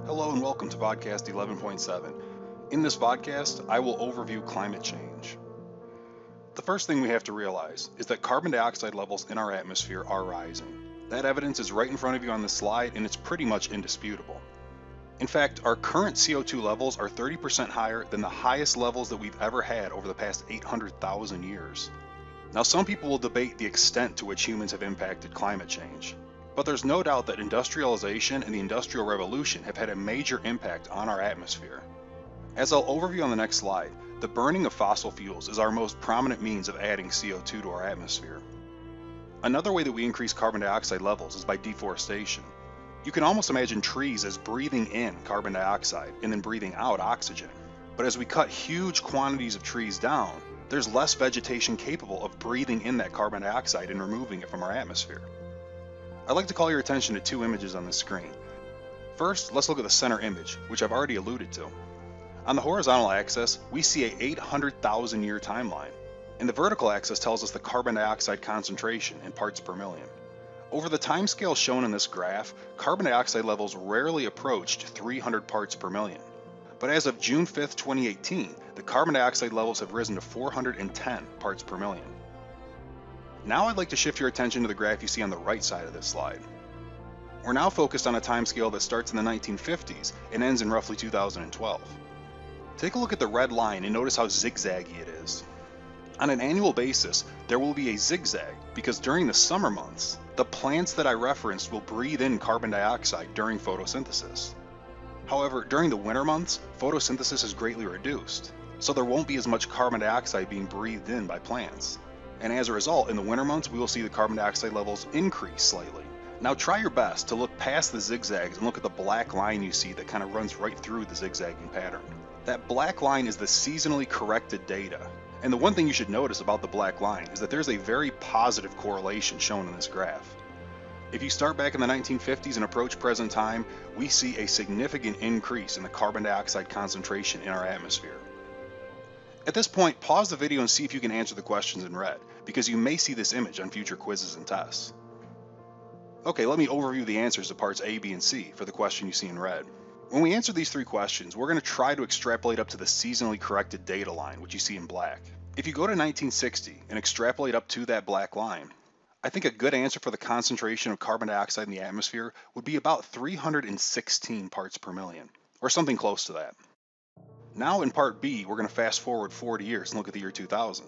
Hello and welcome to Vodcast 11.7. In this podcast, I will overview climate change. The first thing we have to realize is that carbon dioxide levels in our atmosphere are rising. That evidence is right in front of you on this slide, and it's pretty much indisputable. In fact, our current CO2 levels are 30% higher than the highest levels that we've ever had over the past 800,000 years. Now, some people will debate the extent to which humans have impacted climate change. But there's no doubt that industrialization and the Industrial Revolution have had a major impact on our atmosphere. As I'll overview on the next slide, the burning of fossil fuels is our most prominent means of adding CO2 to our atmosphere. Another way that we increase carbon dioxide levels is by deforestation. You can almost imagine trees as breathing in carbon dioxide and then breathing out oxygen. But as we cut huge quantities of trees down, there's less vegetation capable of breathing in that carbon dioxide and removing it from our atmosphere. I'd like to call your attention to two images on the screen. First, let's look at the center image, which I've already alluded to. On the horizontal axis, we see a 800,000 year timeline, and the vertical axis tells us the carbon dioxide concentration in parts per million. Over the timescale shown in this graph, carbon dioxide levels rarely approached 300 parts per million. But as of June 5th, 2018, the carbon dioxide levels have risen to 410 parts per million. Now I'd like to shift your attention to the graph you see on the right side of this slide. We're now focused on a timescale that starts in the 1950s and ends in roughly 2012. Take a look at the red line and notice how zigzaggy it is. On an annual basis, there will be a zigzag because during the summer months, the plants that I referenced will breathe in carbon dioxide during photosynthesis. However, during the winter months, photosynthesis is greatly reduced, so there won't be as much carbon dioxide being breathed in by plants. And as a result, in the winter months, we will see the carbon dioxide levels increase slightly. Now try your best to look past the zigzags and look at the black line you see that kind of runs right through the zigzagging pattern. That black line is the seasonally corrected data. And the one thing you should notice about the black line is that there's a very positive correlation shown in this graph. If you start back in the 1950s and approach present time, we see a significant increase in the carbon dioxide concentration in our atmosphere. At this point, pause the video and see if you can answer the questions in red, because you may see this image on future quizzes and tests. Okay, let me overview the answers to parts A, B, and C for the question you see in red. When we answer these three questions, we're going to try to extrapolate up to the seasonally corrected data line, which you see in black. If you go to 1960 and extrapolate up to that black line, I think a good answer for the concentration of carbon dioxide in the atmosphere would be about 316 parts per million, or something close to that. Now in part B, we're going to fast forward 40 years and look at the year 2000.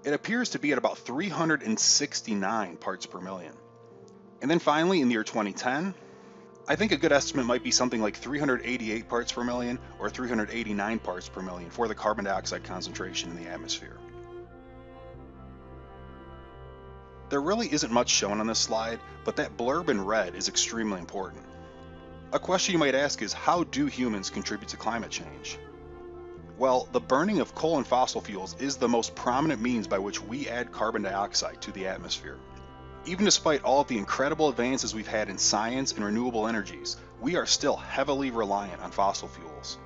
It appears to be at about 369 parts per million. And then finally, in the year 2010, I think a good estimate might be something like 388 parts per million or 389 parts per million for the carbon dioxide concentration in the atmosphere. There really isn't much shown on this slide, but that blurb in red is extremely important. A question you might ask is, how do humans contribute to climate change? Well, the burning of coal and fossil fuels is the most prominent means by which we add carbon dioxide to the atmosphere. Even despite all of the incredible advances we've had in science and renewable energies, we are still heavily reliant on fossil fuels.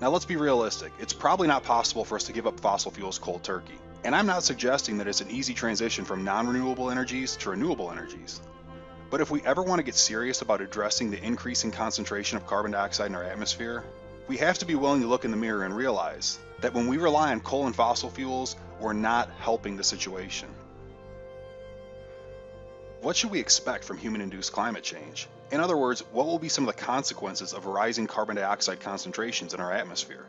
Now let's be realistic, it's probably not possible for us to give up fossil fuels cold turkey. And I'm not suggesting that it's an easy transition from non-renewable energies to renewable energies. But if we ever want to get serious about addressing the increasing concentration of carbon dioxide in our atmosphere, we have to be willing to look in the mirror and realize that when we rely on coal and fossil fuels, we're not helping the situation. What should we expect from human-induced climate change? In other words, what will be some of the consequences of rising carbon dioxide concentrations in our atmosphere?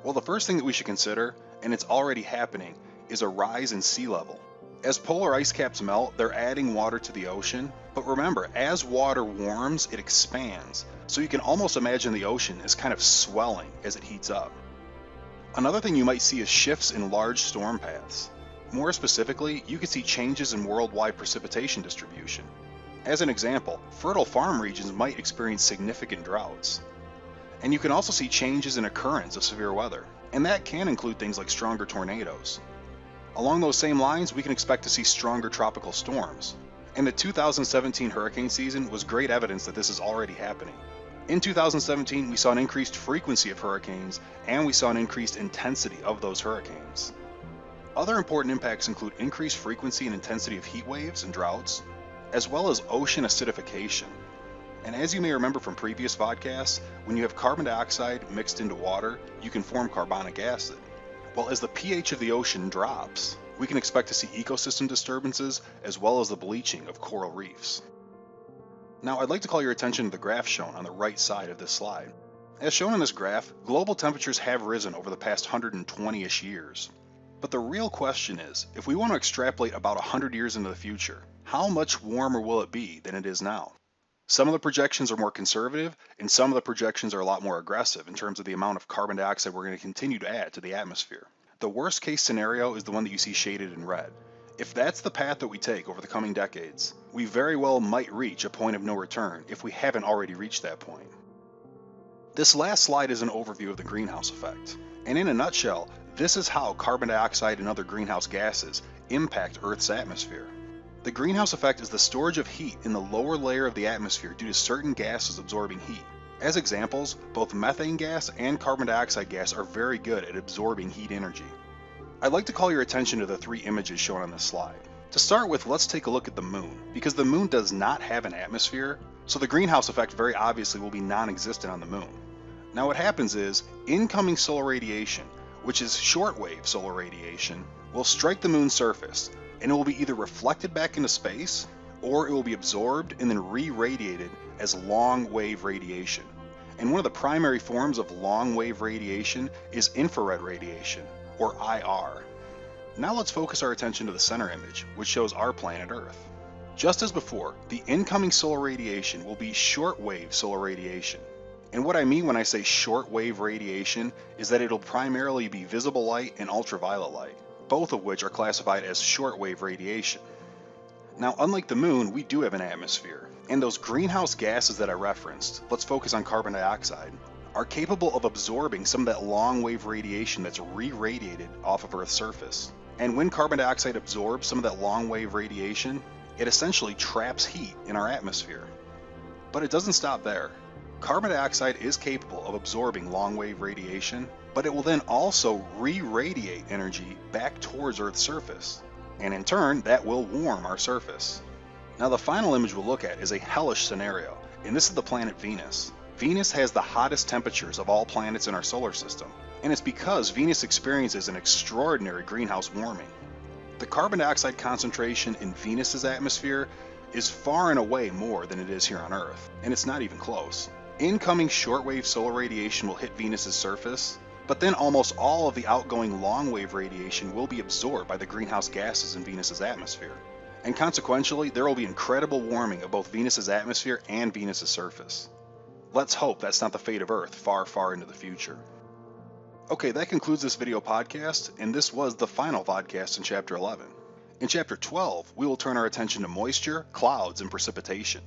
Well, the first thing that we should consider, and it's already happening, is a rise in sea level. As polar ice caps melt, they're adding water to the ocean, but remember, as water warms, it expands, so you can almost imagine the ocean as kind of swelling as it heats up. Another thing you might see is shifts in large storm paths. More specifically, you could see changes in worldwide precipitation distribution. As an example, fertile farm regions might experience significant droughts. And you can also see changes in occurrence of severe weather, and that can include things like stronger tornadoes. Along those same lines, we can expect to see stronger tropical storms. And the 2017 hurricane season was great evidence that this is already happening. In 2017, we saw an increased frequency of hurricanes, and we saw an increased intensity of those hurricanes. Other important impacts include increased frequency and intensity of heat waves and droughts, as well as ocean acidification. And as you may remember from previous podcasts, when you have carbon dioxide mixed into water, you can form carbonic acid. Well, as the pH of the ocean drops, we can expect to see ecosystem disturbances as well as the bleaching of coral reefs. Now, I'd like to call your attention to the graph shown on the right side of this slide. As shown in this graph, global temperatures have risen over the past 120-ish years. But the real question is, if we want to extrapolate about 100 years into the future, how much warmer will it be than it is now? Some of the projections are more conservative, and some of the projections are a lot more aggressive in terms of the amount of carbon dioxide we're going to continue to add to the atmosphere. The worst case scenario is the one that you see shaded in red. If that's the path that we take over the coming decades, we very well might reach a point of no return if we haven't already reached that point. This last slide is an overview of the greenhouse effect. And in a nutshell, this is how carbon dioxide and other greenhouse gases impact Earth's atmosphere. The greenhouse effect is the storage of heat in the lower layer of the atmosphere due to certain gases absorbing heat. As examples, both methane gas and carbon dioxide gas are very good at absorbing heat energy. I'd like to call your attention to the three images shown on this slide. To start with, let's take a look at the moon, because the moon does not have an atmosphere, so the greenhouse effect very obviously will be non-existent on the moon. Now what happens is, incoming solar radiation, which is shortwave solar radiation, will strike the moon's surface, and it will be either reflected back into space, or it will be absorbed and then re-radiated as long-wave radiation. And one of the primary forms of long-wave radiation is infrared radiation, or IR. Now let's focus our attention to the center image, which shows our planet Earth. Just as before, the incoming solar radiation will be shortwave solar radiation. And what I mean when I say shortwave radiation is that it'll primarily be visible light and ultraviolet light, both of which are classified as shortwave radiation. Now, unlike the moon, we do have an atmosphere, and those greenhouse gases that I referenced, let's focus on carbon dioxide, are capable of absorbing some of that long-wave radiation that's re-radiated off of Earth's surface. And when carbon dioxide absorbs some of that long-wave radiation, it essentially traps heat in our atmosphere. But it doesn't stop there. Carbon dioxide is capable of absorbing long-wave radiation, but it will then also re-radiate energy back towards Earth's surface. And in turn, that will warm our surface. Now the final image we'll look at is a hellish scenario, and this is the planet Venus. Venus has the hottest temperatures of all planets in our solar system, and it's because Venus experiences an extraordinary greenhouse warming. The carbon dioxide concentration in Venus's atmosphere is far and away more than it is here on Earth, and it's not even close. Incoming shortwave solar radiation will hit Venus's surface, but then almost all of the outgoing long-wave radiation will be absorbed by the greenhouse gases in Venus's atmosphere. And consequentially, there will be incredible warming of both Venus's atmosphere and Venus's surface. Let's hope that's not the fate of Earth far, far into the future. Okay, that concludes this video podcast, and this was the final Vodcast in Chapter 11. In Chapter 12, we will turn our attention to moisture, clouds, and precipitation.